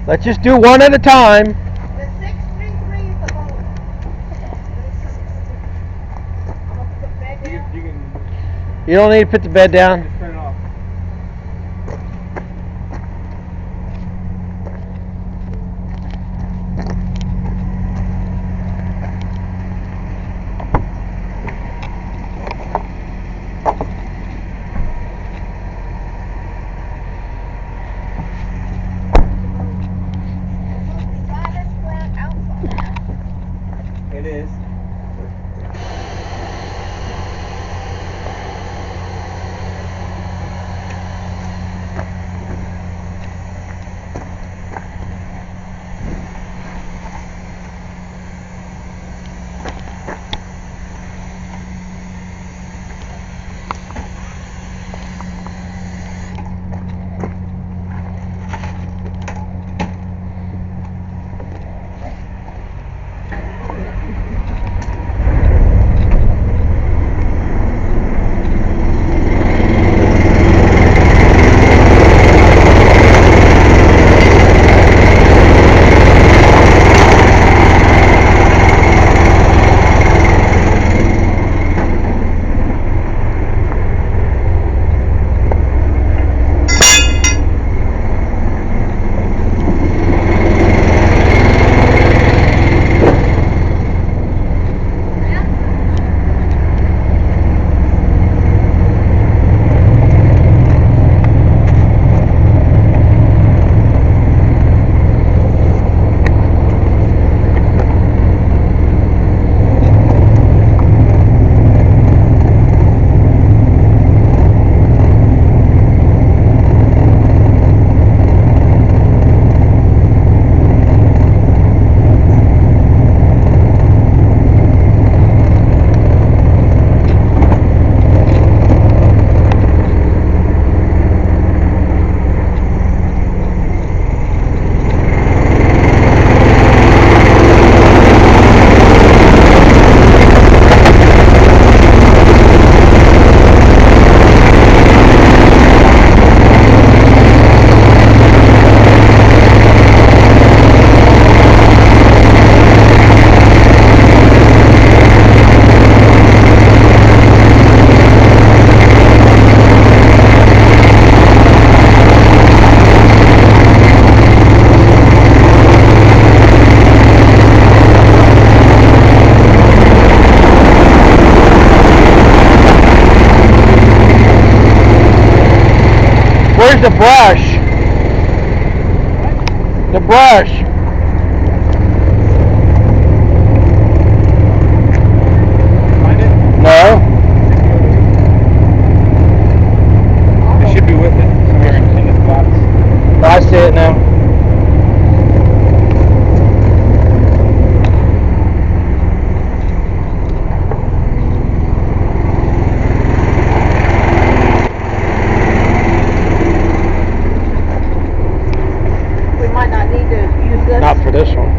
Let's just do one at a time. The 633 is the low. I'll put the bed down. You don't need to put the bed down. Just turn it off. It is. Where's the brush? The brush. Find it? No. It should be with it. Somewhere in this box. I see it now. We might not need to use this. Not for this one.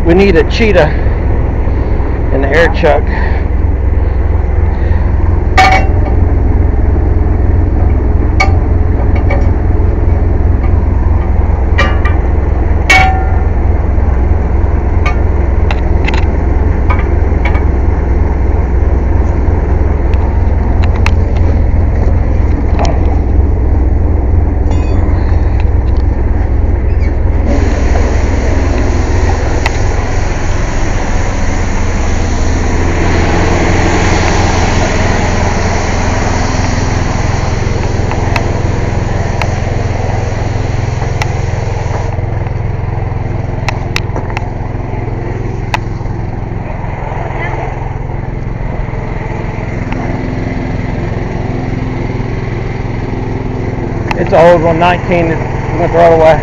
We need a cheetah in the air chuck. It's an old one, 19. We're gonna throw it away.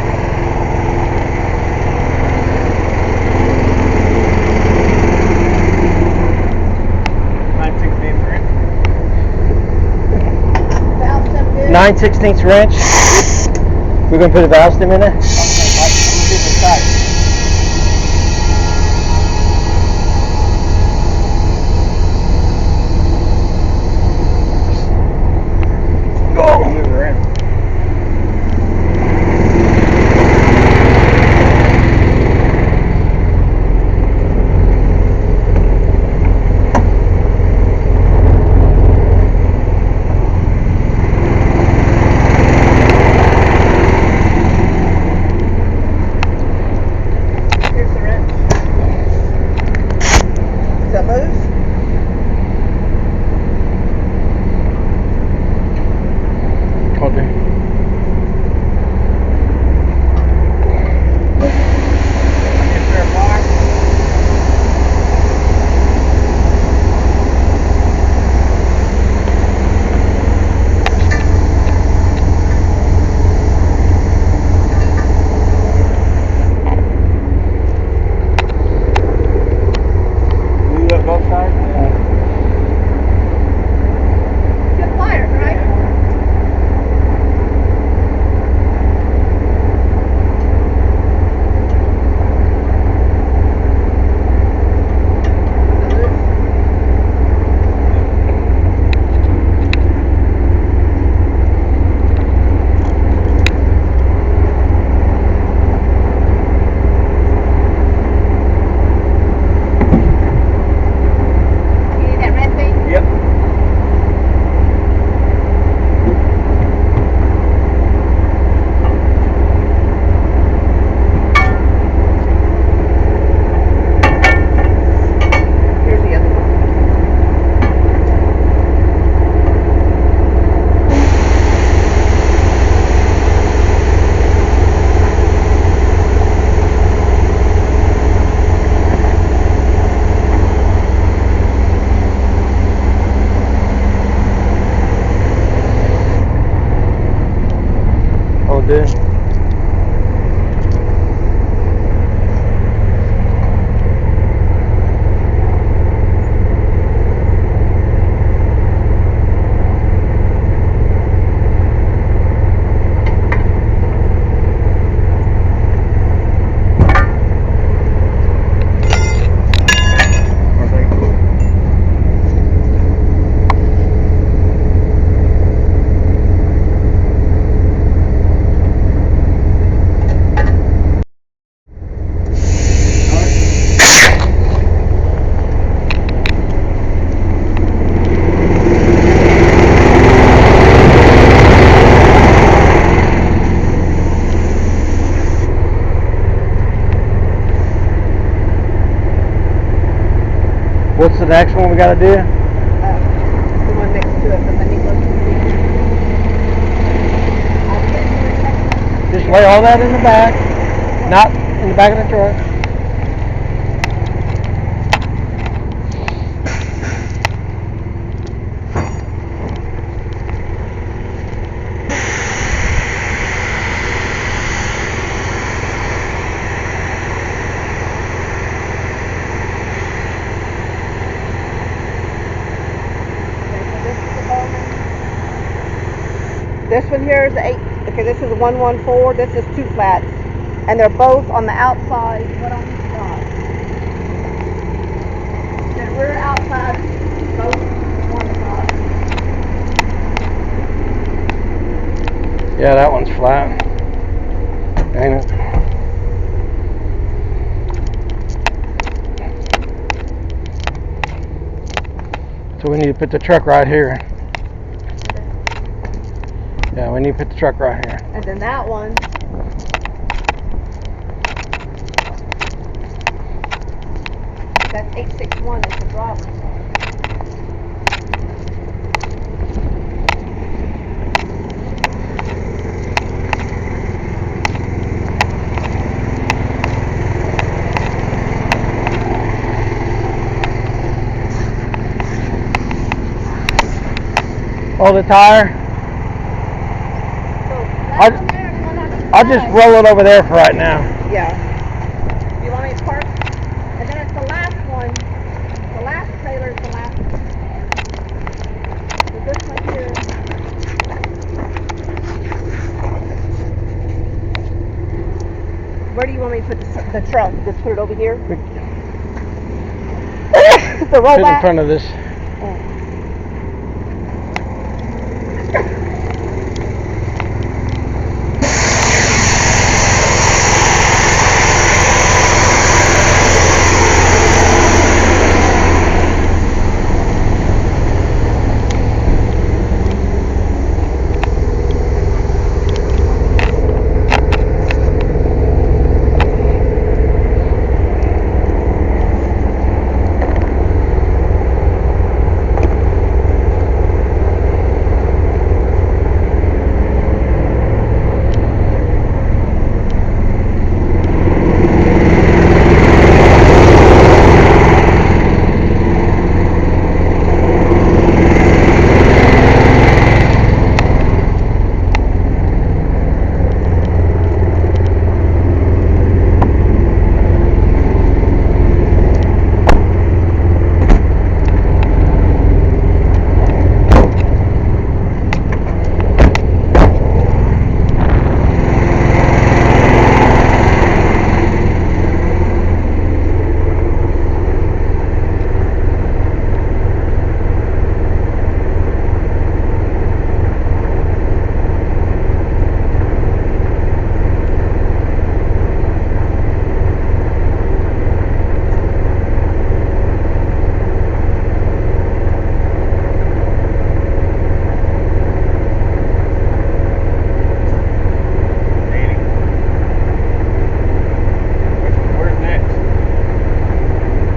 Valve stem good? 9/16 wrench. We're gonna put a valve stem in there. Here's the wrench. Is that loose? Hold there. Is there a bar? You got both sides? Good pliers, right? You need that red thing? Yep. Here's the other one. Hold there. What's the next one we gotta do? The one next to it, but then he goes Just lay all that in the back, not in the back of the truck. This one here is the 8. Okay, this is a 114. This is 2 flats, and they're both on the outside. What on each side? The rear outside, both one side. Yeah, that one's flat. Ain't it? So we need to put the truck right here. Yeah, we need to put the truck right here. And then that one. That's 861 is the driver's side. Hold the tire. So I'll just roll it over there for right now. Yeah. You want me to park? And then it's the last one. The last trailer is the last one. So this one here. Where do you want me to put the truck? Just put it over here? The roll Sit in back? front of this.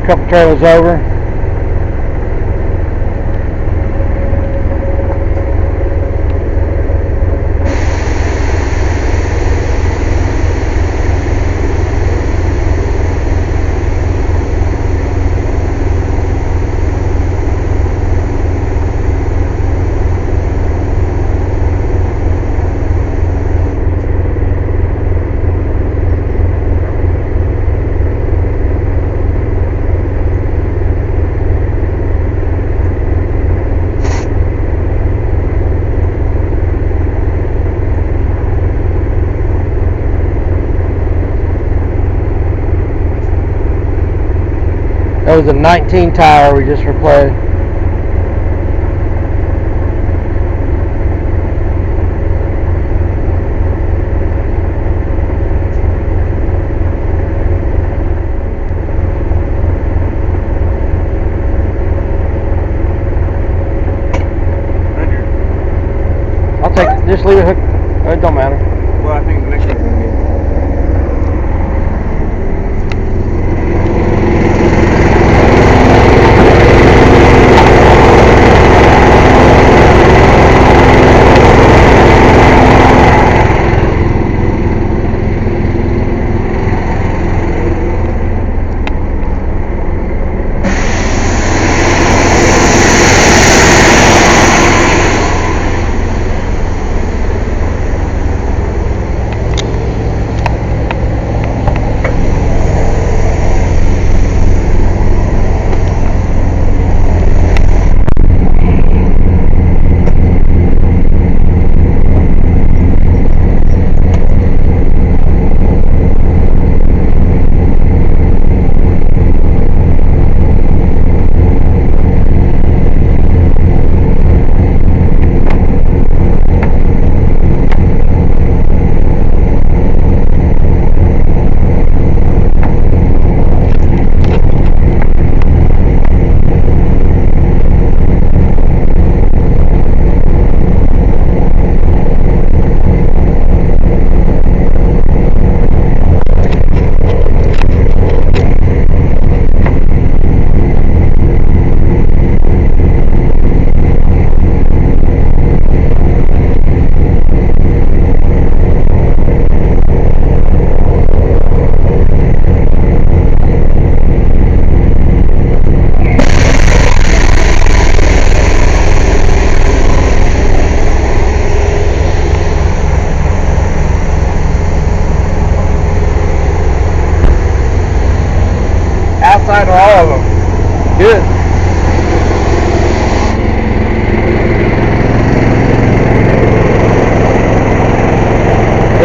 Couple trailers over. That was a 19 tire we just replaced. I'll take it. Just leave it hooked. It don't matter. Well, I think the next one's gonna be.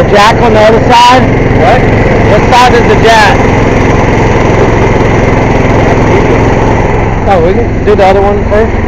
the jack on the other side? What? What side is the jack? Oh, we can do the other one first.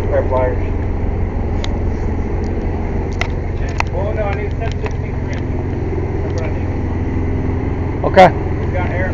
Prep wires. Well, no, I need 7/16 wrench. That's what I need. Okay. You got air?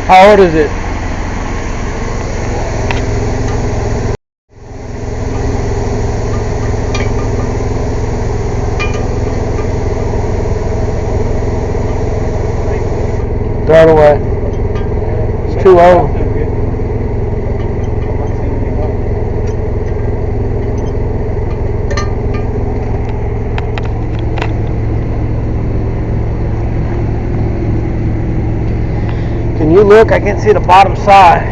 How old is it? Throw it away. It's too old. Can you look? I can't see the bottom side.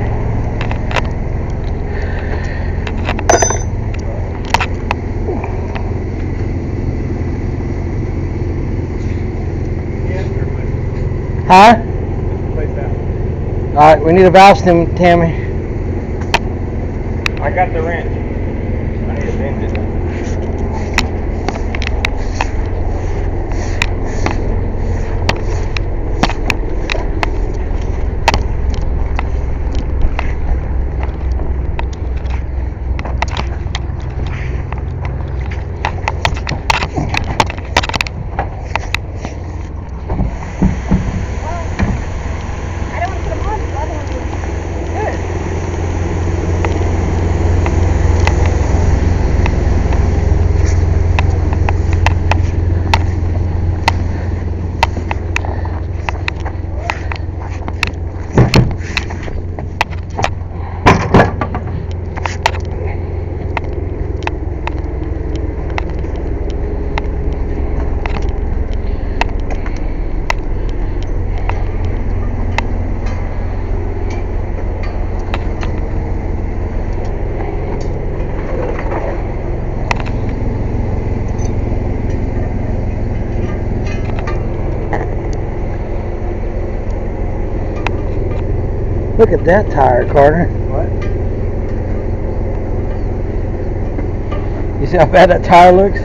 Huh? Alright, we need a valve stem, Tammy. I got the wrench. I need to bend it. Look at that tire, Carter. What? You see how bad that tire looks?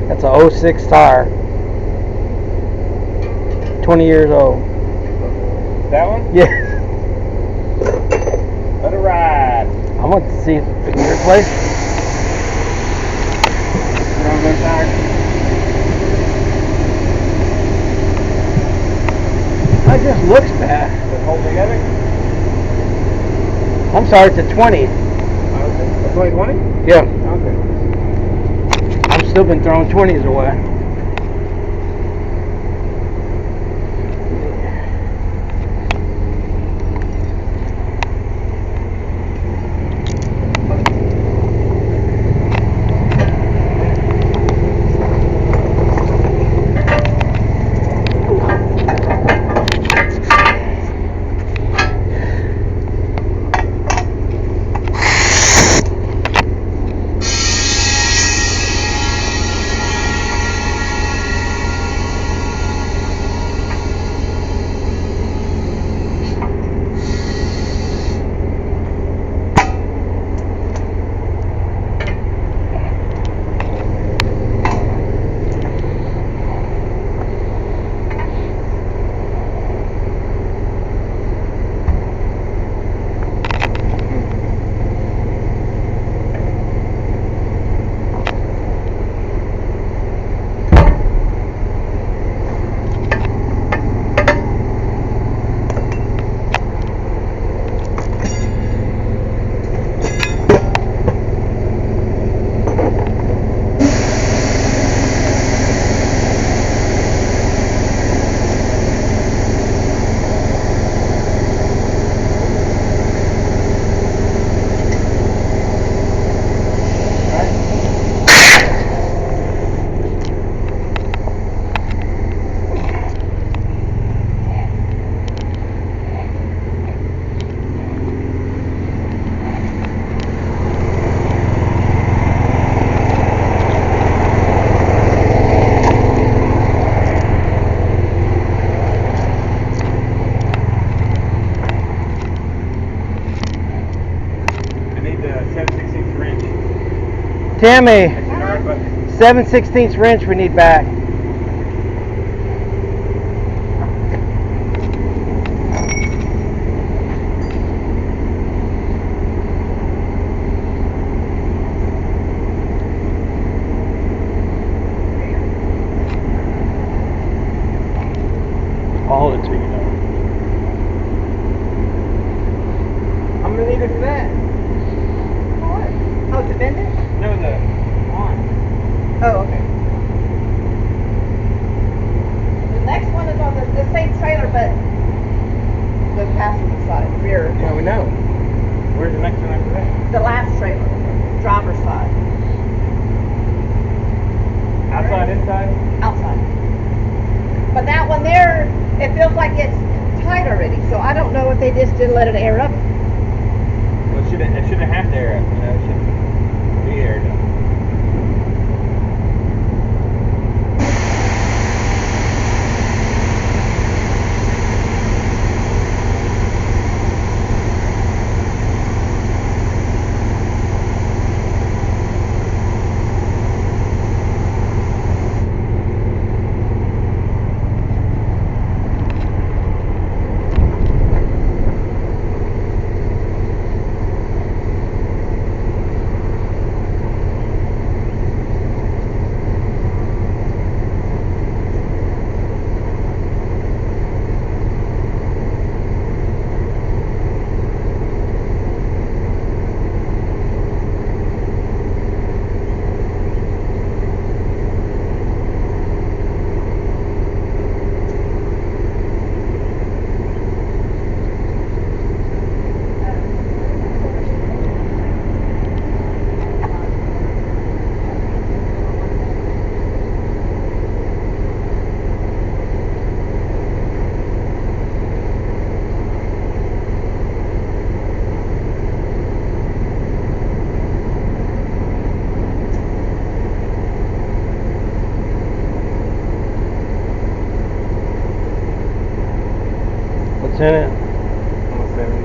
That's a 06 tire. 20 years old. That one? Yeah. Let it ride. I want to see if we can replace it. You're on good tire? It just looks bad. Does it hold together? I'm sorry, it's a 20. Okay. A 2020? Yeah. Okay. I've still been throwing 20s away. Tammy, 7/16 wrench we need back. All of it to I'm gonna need it for that. What? Oh, to bend it? No, the on. Oh, okay. The next one is on the same trailer, but the passenger side, rear. Yeah, we know. Where's the next one after that? The last trailer, driver's side, Outside, inside? outside. But that one there, it feels like it's tight already, so I don't know if they just didn't let it air up. Well, it shouldn't have to air up, you know, it should be aired up. What's in it? Almost 70.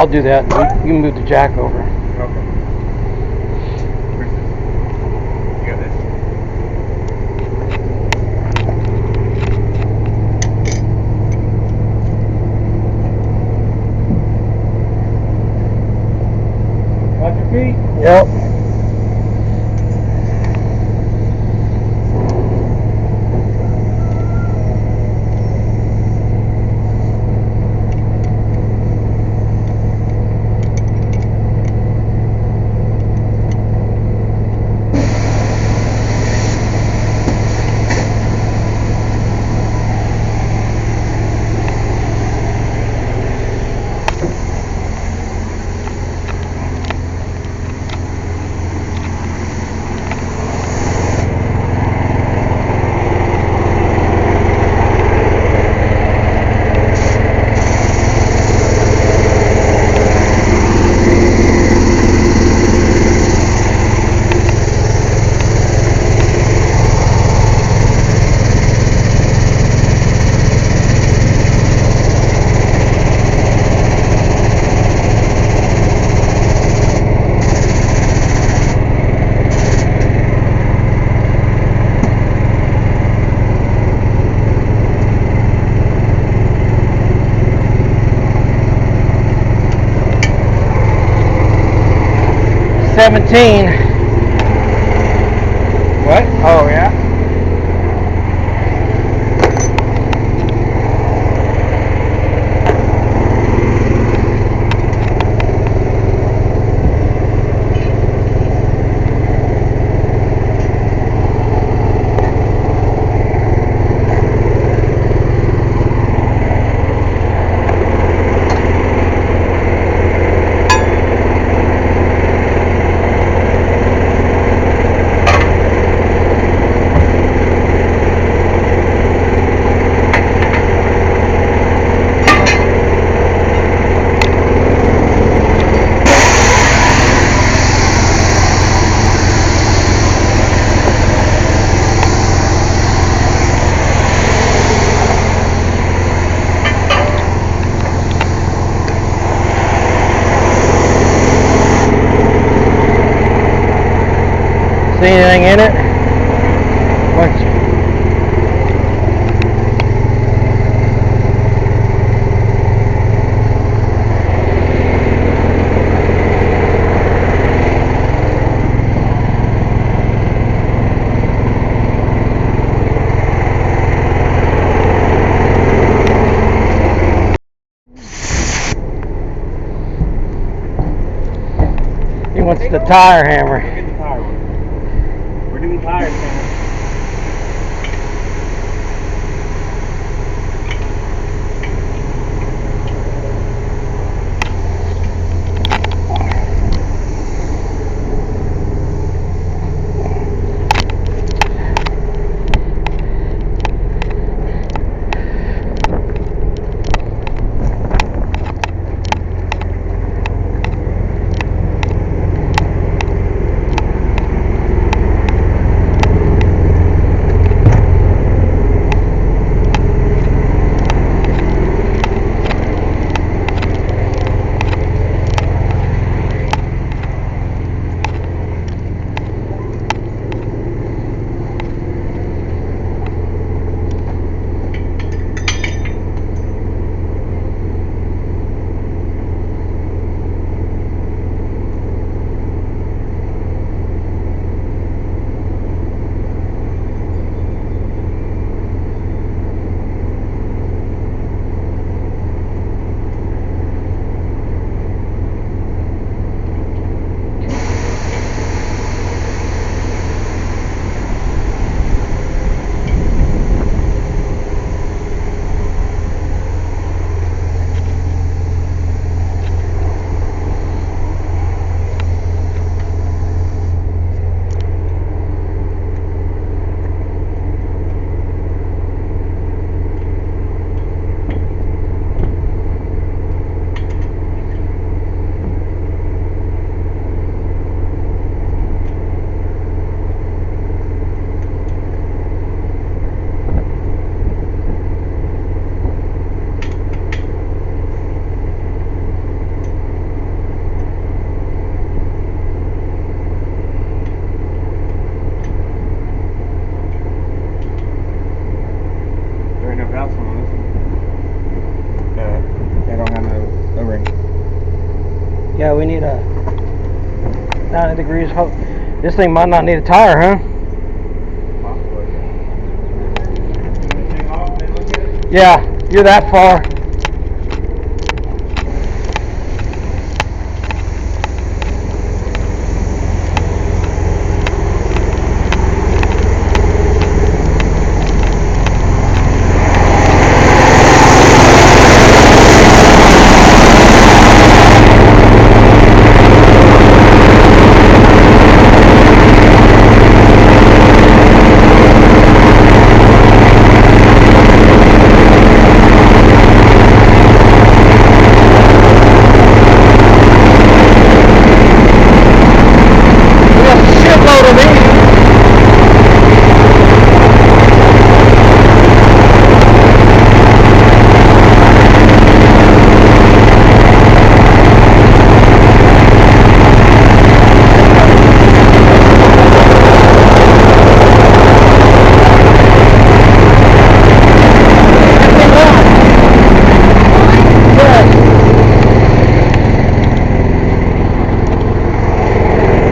I'll do that. You can move the jack over. Okay. Where's this? You got this? Watch your feet. Yep. What? Oh, yeah? See anything in it? What? He wants the tire hammer. Look at the tire one. We're doing tires, man. ain't no valves on this one. They don't have no O-ring. Yeah, we need a 90 degrees. This thing might not need a tire, huh? Possibly. Anything off, then look at it. Yeah, you're that far.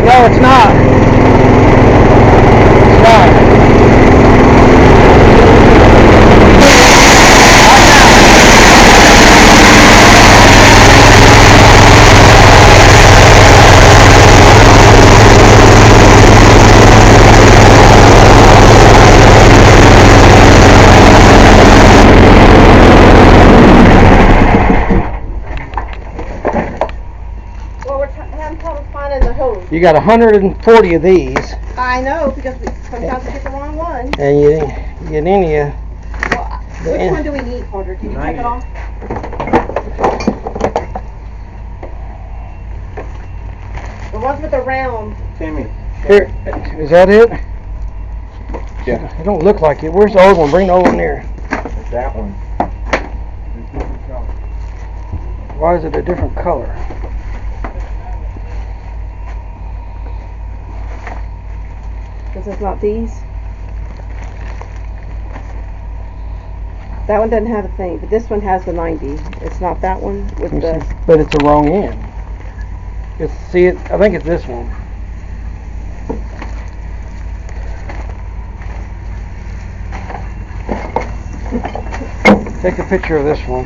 No, it's not. It's not. Well, we're having trouble finding the hose. You got 140 of these, I know, because sometimes we get the wrong one. and you get any of Well, which one do we need, Audrey? Can you take it off? The ones with the round. Timmy. here. Is that it? Yeah. It don't look like it. Where's the old one? Bring the old one here. It's that one. Why is it a different color? Because it's not these. That one doesn't have a thing, but this one has the 90. It's not that one with Let me the. see. But it's the wrong end. See it? I think it's this one. Take a picture of this one.